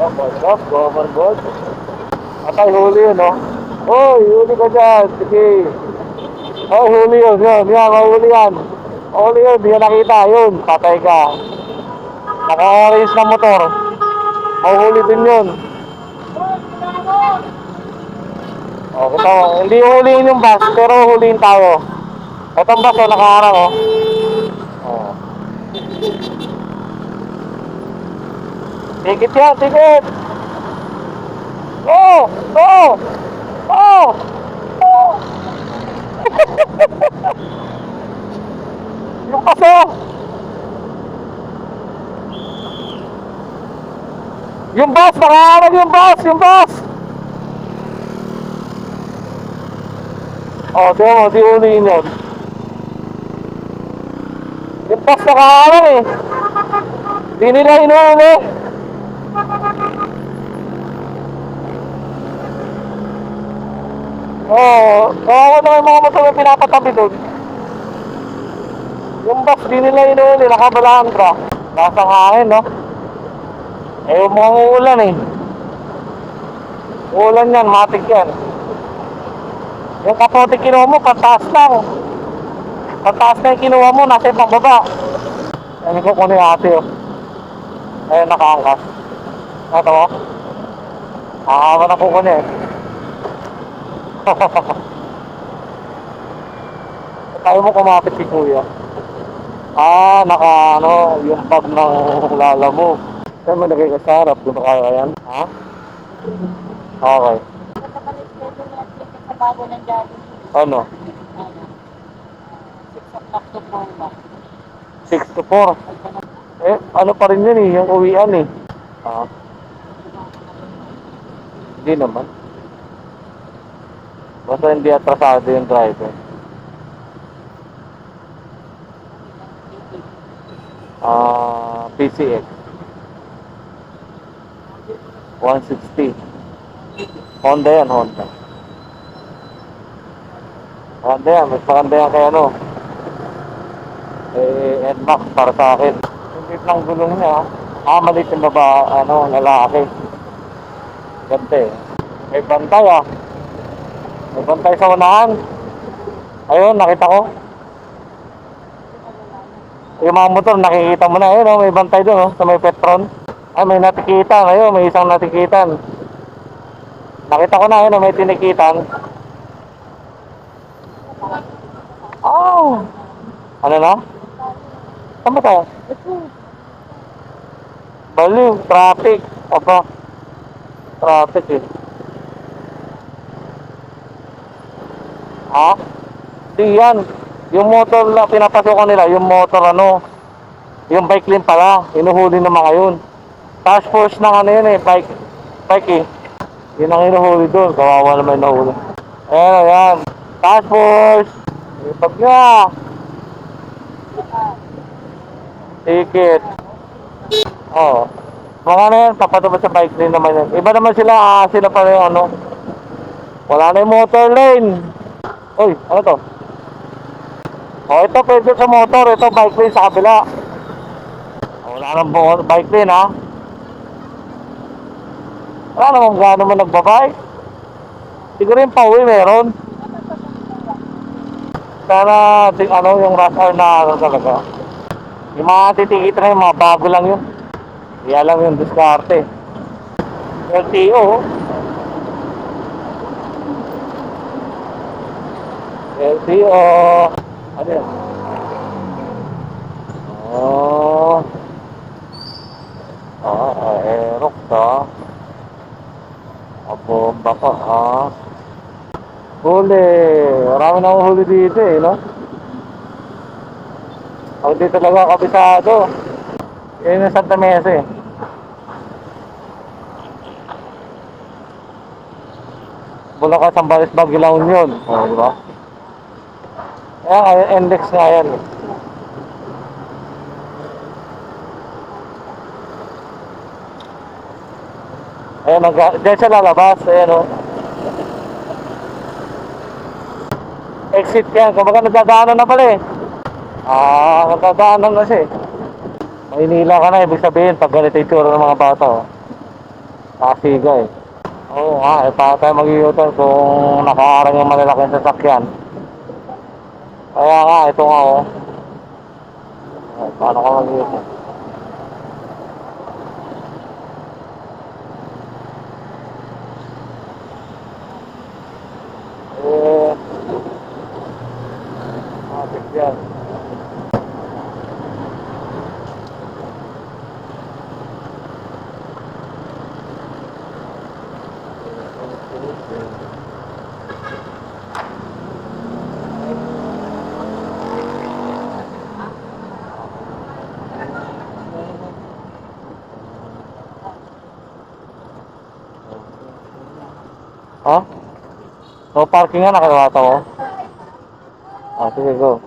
Up, overboard. Atay, huli yun, no? Hoy, huli ka dyan. Sige. Oh, huli yun, yun. Yan, mahuli yan. Huli yun, di ka nakita. Yun, patay ka. Naka-orange na motor. Mahuli din yun. Oh, ito, hindi huliin yung bus, pero huliin tayo. Itong bus, oh, nakaharang, oh. Oh. Tikit yan, tikit! Oh! Oh! Oh! Oh! Yung bus, oh! Yung bus, nakaharang yung bus! Yung bus! Oh, tiyan mo, di huliin yun. Yung bus nakaharang eh. Di nila inuuli. Oo, kawawa na yung mga motor na pinapatabi doon. Yung bus, di nila inuuli, nakabalaan ka. Lasang hangin, no? Eh, yung mga ulan eh. Ulan yan, matik yan. Yung kapote kinuha mo, pantaas lang. Pantaas na yung kinuha mo, nasa ibang baba. Ano ko kunin ate, oh. Ayun, nakaangkas. Ito mo? Nakakawa na kukunin eh. Tayo mo kumapit si kuya. Ah, ano, yung bag ng lala mo. Saan mo lagay ka sa harap? Doon ka kaya yan? Ha? Okay. Sa bago ng jogging. Ano? 6 o'clock to 4 ba? 6 to 4. Eh, ano pa rin yun eh, yung uwian eh. Ah, hindi naman. Basta hindi atrasado yung driver. Ah, PCX. 160. Honda yan, Honda. Honda yan, mas maganda yan kay ano. Eh, NMAX para sa akin. Yung tip ng gulong niya, maliit yung baba, ano, lalaki. Ganda eh. May bantay ah. May bantay sa unahan. Ayun, nakita ko. Yung mga motor, nakikita mo na. Ayun, oh, may bantay doon, oh, sa may Petron. Ay, may natikitan. Ayun, may isang natikitan. Nakita ko na, ayun, oh, may tinikitan. Oh! Ano na? Saan ba tayo? Baliw, traffic. Aba, traffic eh. Ha? Di yan. Yung motor na pinapasokan nila, yung motor ano, yung bike lane pala, inuhuli ng mga yun. Task force ng ano yun eh, bike eh. Yun ang inuhuli doon, kawawa naman inuhuli. Ayan, ayan. Task force! Ipag nga! Ticket. Oh. Mga ano yan, papatubad sa bike lane naman yan. Iba naman sila, sila pa rin ano. Wala na yung motor lane. Uy, ano to? Oh, ito pwede sa motor, ito bike lane sa kabila. Wala nang bike lane ha. Wala namang gano'n mo nagbabike. Siguro yung pauwi meron. Sana ano yung rush hour na ano talaga. Yung mga titikita na yung mga bago lang yun. Hindi alam yung diskarte. LTO. LTO. Ano yan? Oh. Aerox ah. Bomba ka ah. Huli. Marami na huli dito eh, no? Ako dito talaga kabisado. Yan yung Santa Mesa eh. Bulacan, Sambales, Baguio, La Union. O, diba? Ayan, index nga yan eh. Ayan, dyan siya lalabas. Ayan o. Exit yan. Kumbaga nagdadaanan na pala eh. Nagdadaanan na siya eh. Maynila ka na, ibig sabihin pag ganito yung tsura ng mga bata oh. Kasiga eh. Oo nga, eh paano tayo mag-u-turn kung nakaarang yung malalaking sasakyan? Kaya nga, ito nga oh. Paano ka mag-u-turn? Eh, matik yan. Ha? No parking nga, nakalimutan ko. Ah, sige, go.